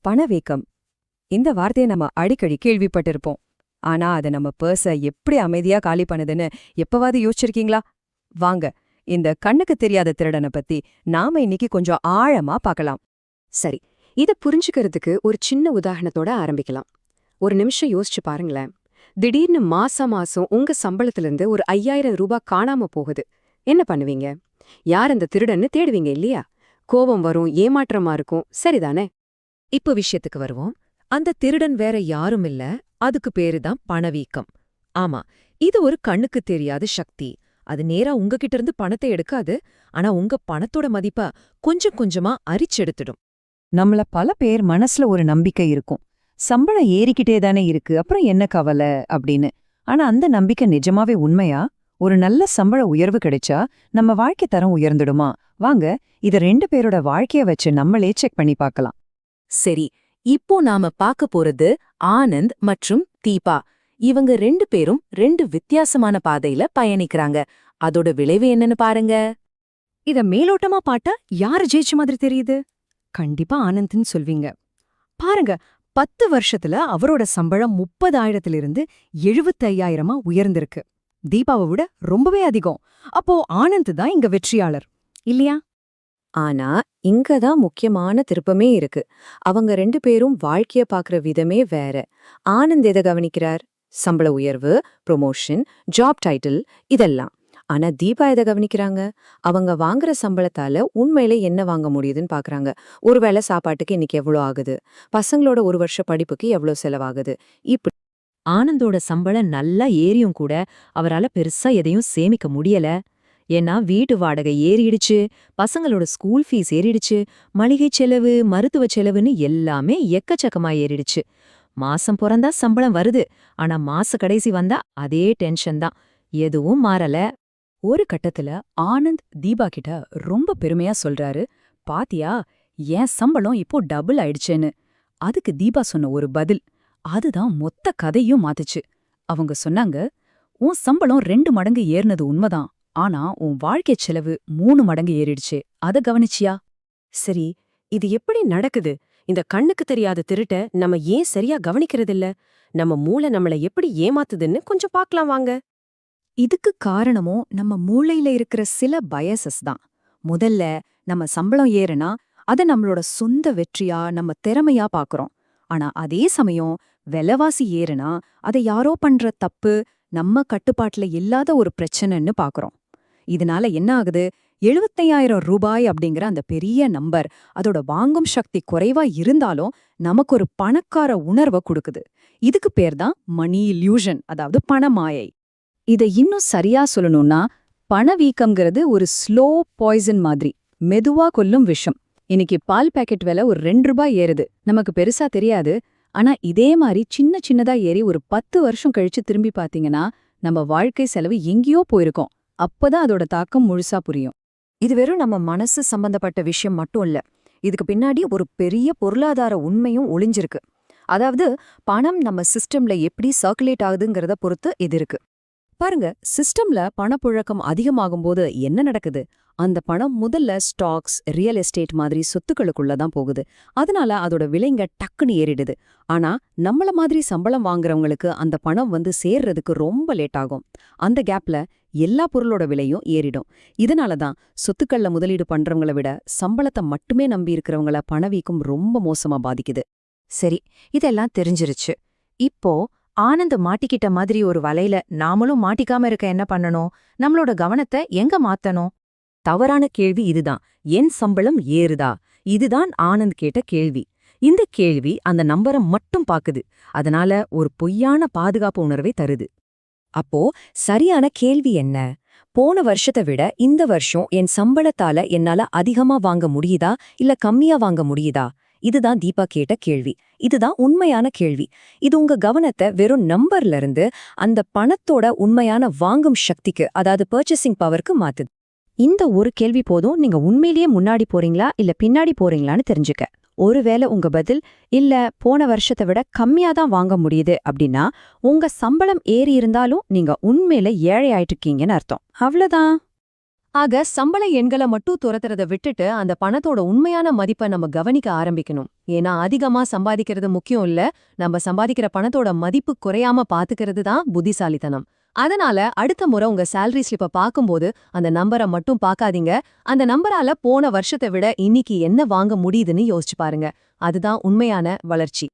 பணவீக்கம். இந்த வார்த்தையை நம்ம அடிக்கடி கேள்விப்பட்டிருப்போம். ஆனா அது நம்ம பர்ஸ எப்படி அமைதியா காலி பண்ணுதுன்னு எப்பவாவது யோசிச்சிருக்கீங்களா? வாங்க, இந்த கண்ணுக்கு தெரியாத திருடனை பத்தி நாம இன்னைக்கு கொஞ்சம் ஆழமா பார்க்கலாம். சரி, இத புரிஞ்சுக்கிறதுக்கு ஒரு சின்ன உதாரணத்தோட ஆரம்பிக்கலாம். ஒரு நிமிஷம் யோசிச்சு பாருங்களேன். திடீர்னு மாசம் உங்க சம்பளத்திலிருந்து ஒரு 5000 ரூபாய் காணாம போகுது. என்ன பண்ணுவீங்க? யார் அந்த திருடன்னு தேடுவீங்க இல்லையா? கோபம் வரும், ஏமாற்றமா இருக்கும், சரிதானே? இப்ப விஷயத்துக்கு வருவோம். அந்த திருடன் வேற யாரும் இல்ல, அதுக்கு பேருதான் பணவீக்கம். ஆமா, இது ஒரு கண்ணுக்கு தெரியாத சக்தி. அது நேரா உங்ககிட்ட இருந்து பணத்தை எடுக்காது, ஆனா உங்க பணத்தோட மதிப்ப கொஞ்சம் கொஞ்சமா அரிச்செடுத்துடும். நம்மள பல பேர் மனசுல ஒரு நம்பிக்கை இருக்கும். சம்பளம் ஏறிக்கிட்டே தானே இருக்கு, அப்புறம் என்ன கவலை அப்படின்னு. ஆனா அந்த நம்பிக்கை நிஜமாவே உண்மையா? ஒரு நல்ல சம்பள உயர்வு கிடைச்சா நம்ம வாழ்க்கை தரம் உயர்ந்துடுமா? வாங்க, இத 2 பேரோட வாழ்க்கைய வச்சு நம்மளே செக் பண்ணி பார்க்கலாம். சரி, இப்போ நாம பார்க்க போறது ஆனந்த் மற்றும் தீபா. இவங்க 2 பேரும் 2 வித்தியாசமான பாதையில பயணிக்கிறாங்க. அதோட விளைவு என்னன்னு பாருங்க. இத மேலோட்டமா பாட்டா யாரு ஜெயிச்ச மாதிரி தெரியுது? கண்டிப்பா ஆனந்த்னு சொல்வீங்க. பாருங்க, 10 வருஷத்துல அவரோட சம்பளம் 30,000 75,000 உயர்ந்திருக்கு. தீபாவை விட ரொம்பவே அதிகம். அப்போ ஆனந்த் தான் இங்க வெற்றியாளர் இல்லையா? ஆனா இங்கதான் முக்கியமான திருப்பமே இருக்கு. அவங்க 2 பேரும் வாழ்க்கைய பாக்குற விதமே வேற. ஆனந்த் எதை கவனிக்கிறார்? சம்பள உயர்வு, ப்ரொமோஷன், ஜாப் டைட்டில், இதெல்லாம். ஆனா தீபா எதை கவனிக்கிறாங்க? அவங்க வாங்குற சம்பளத்தால உண்மையில என்ன வாங்க முடியுதுன்னு பாக்குறாங்க. ஒருவேளை சாப்பாட்டுக்கு இன்னைக்கு எவ்வளவு ஆகுது, பசங்களோட 1 வருஷ படிப்புக்கு எவ்வளவு செலவாகுது, இப்படி. ஆனந்தோட சம்பளம் நல்லா ஏறியும் கூட அவரால பெருசா எதையும் சேமிக்க முடியல. ஏன்னா வீட்டு வாடகை ஏறிடுச்சு, பசங்களோட ஸ்கூல் ஃபீஸ் ஏறிடுச்சு, மளிகை செலவு, மருத்துவ செலவுன்னு எல்லாமே எக்கச்சக்கமா ஏறிடுச்சு. மாசம் பிறந்தா சம்பளம் வருது, ஆனா மாச கடைசி வந்தா அதே டென்ஷன் தான். எதுவும் மாறல. ஒரு கட்டத்துல ஆனந்த் தீபா கிட்ட ரொம்ப பெருமையா சொல்றாரு, பாத்தியா, என் சம்பளம் இப்போ டபுள் ஆயிடுச்சேன்னு. அதுக்கு தீபா சொன்ன ஒரு பதில், அதுதான் மொத்த கதையும் மாத்துச்சு. அவங்க சொன்னாங்க, உன் சம்பளம் 2 மடங்கு ஏறினது உண்மைதான், ஆனா உன் வாழ்க்கை செலவு 3 மடங்கு ஏறிடுச்சு. அத கவனிச்சியா? சரி, இது எப்படி நடக்குது? இந்த கண்ணுக்கு தெரியாத திருட்ட நம்ம ஏன் சரியா கவனிக்கிறதில்ல? நம்ம மூளை நம்மள எப்படி ஏமாத்துதுன்னு கொஞ்சம் பார்க்கலாம் வாங்க. இதுக்கு காரணமும் நம்ம மூளையில இருக்கிற சில பயசஸ் தான். முதல்ல, நம்ம சம்பளம் ஏறுனா அத நம்மளோட சொந்த வெற்றியா, நம்ம திறமையா பாக்குறோம். ஆனா அதே சமயம் விலைவாசி ஏறுனா அதை யாரோ பண்ற தப்பு, நம்ம கட்டுப்பாட்டுல இல்லாத ஒரு பிரச்சனைன்னு பாக்குறோம். இதனால என்ன ஆகுது? 75,000 ரூபாய் அப்படிங்கிற அந்த பெரிய நம்பர் அதோட வாங்கும் சக்தி குறைவா இருந்தாலும் நமக்கு ஒரு பணக்கார உணர்வை கொடுக்குது. இதுக்கு பேர் தான் மணி இல்யூஷன், அதாவது பணமாயை. இதை இன்னும் சரியா சொல்லணும்னா, பணவீக்கம்ங்கிறது ஒரு ஸ்லோ பாய்சன் மாதிரி, மெதுவா கொல்லும் விஷம். இன்னைக்கு பால் பாக்கெட் விலை ஒரு 2 ரூபாய் ஏறுது, நமக்கு பெருசா தெரியாது. ஆனா இதே மாதிரி சின்ன சின்னதா ஏறி ஒரு 10 வருஷம் கழிச்சு திரும்பி பாத்தீங்கன்னா நம்ம வாழ்க்கை செலவு எங்கேயோ போயிருக்கோம். அப்பதான் அதோட தாக்கம் முழுசா புரியும். இது வெறும் நம்ம மனசு சம்பந்தப்பட்ட விஷயம் மட்டும் இல்ல, இதுக்கு பின்னாடி ஒரு பெரிய பொருளாதார உண்மையும் ஒளிஞ்சிருக்கு. அதாவது பணம் நம்ம சிஸ்டம்ல எப்படி சர்க்குலேட் ஆகுதுங்கிறத பொறுத்து இது இருக்கு. பாருங்க, சிஸ்டம்ல பணப்புழக்கம் அதிகமாகும்போது என்ன நடக்குது? அந்த பணம் முதல்ல ஸ்டாக்ஸ், ரியல் எஸ்டேட் மாதிரி சொத்துக்களுக்குள்ளதான் போகுது. அதனால அதோட விலைங்க டக்குன்னு ஏறிடுது. ஆனா நம்மள மாதிரி சம்பளம் வாங்குறவங்களுக்கு அந்த பணம் வந்து சேர்றதுக்கு ரொம்ப லேட் ஆகும். அந்த கேப்ல எல்லா பொருளோட விலையும் ஏறிடும். இதனாலதான் சொத்துக்கள்ல முதலீடு பண்றவங்கள விட சம்பளத்தை மட்டுமே நம்பி இருக்கிறவங்கள பணவீக்கம் ரொம்ப மோசமா பாதிக்குது. சரி, இதெல்லாம் தெரிஞ்சிருச்சு. இப்போ ஆனந்த் மாட்டிக்கிட்ட மாதிரி ஒரு வலையில நாமளும் மாட்டிக்காம இருக்க என்ன பண்ணணும்? நம்மளோட கவனத்தை எங்க மாத்தணும்? தவறான கேள்வி இதுதான். என் சம்பளம் ஏறுதா? இதுதான் ஆனந்த் கேட்ட கேள்வி. இந்த கேள்வி அந்த நம்பரை மட்டும் பாக்குது. அதனால ஒரு பொய்யான பாதுகாப்பு உணர்வை தருது. அப்போ சரியான கேள்வி என்ன? போன வருஷத்தை விட இந்த வருஷம் என் சம்பளத்தால என்னால அதிகமா வாங்க முடியுதா, இல்ல கம்மியா வாங்க முடியுதா? இதுதான் தீபா கேட்ட கேள்வி. இதுதான் உண்மையான கேள்வி. இது உங்க கவனத்தை வெறும் நம்பர்ல இருந்து அந்த பணத்தோட உண்மையான வாங்கும் சக்திக்கு, அதாவது பர்ச்சேசிங் பவருக்கு மாத்துது. இந்த ஒரு கேள்வி போதும் நீங்க உண்மையிலேயே முன்னாடி போறீங்களா இல்ல பின்னாடி போறீங்களான்னு தெரிஞ்சுக்க. ஒருவேளை உங்க பதில் இல்ல, போன வருஷத்தை விட கம்மியா தான் வாங்க முடியுது அப்படின்னா, உங்க சம்பளம் ஏறி இருந்தாலும் நீங்க உண்மையில ஏழை ஆயிட்டு இருக்கீங்கன்னு அர்த்தம். அவ்வளவுதான். ஆக சம்பள எண்களை மட்டும் துரத்துறத விட்டுட்டு அந்த பணத்தோட உண்மையான மதிப்பை நம்ம கவனிக்க ஆரம்பிக்கணும். ஏன்னா அதிகமா சம்பாதிக்கிறது முக்கியம் இல்ல, நம்ம சம்பாதிக்கிற பணத்தோட மதிப்பு குறையாம பாத்துக்கிறது தான் புத்திசாலித்தனம். அதனால அடுத்த முறை உங்க சேலரி ஸ்லிப்பை பார்க்கும்போது அந்த நம்பரை மட்டும் பார்க்காதீங்க, அந்த நம்பரால போன வருஷத்தை விட இன்னைக்கு என்ன வாங்க முடியுதுன்னு யோசிச்சு பாருங்க. அதுதான் உண்மையான வளர்ச்சி.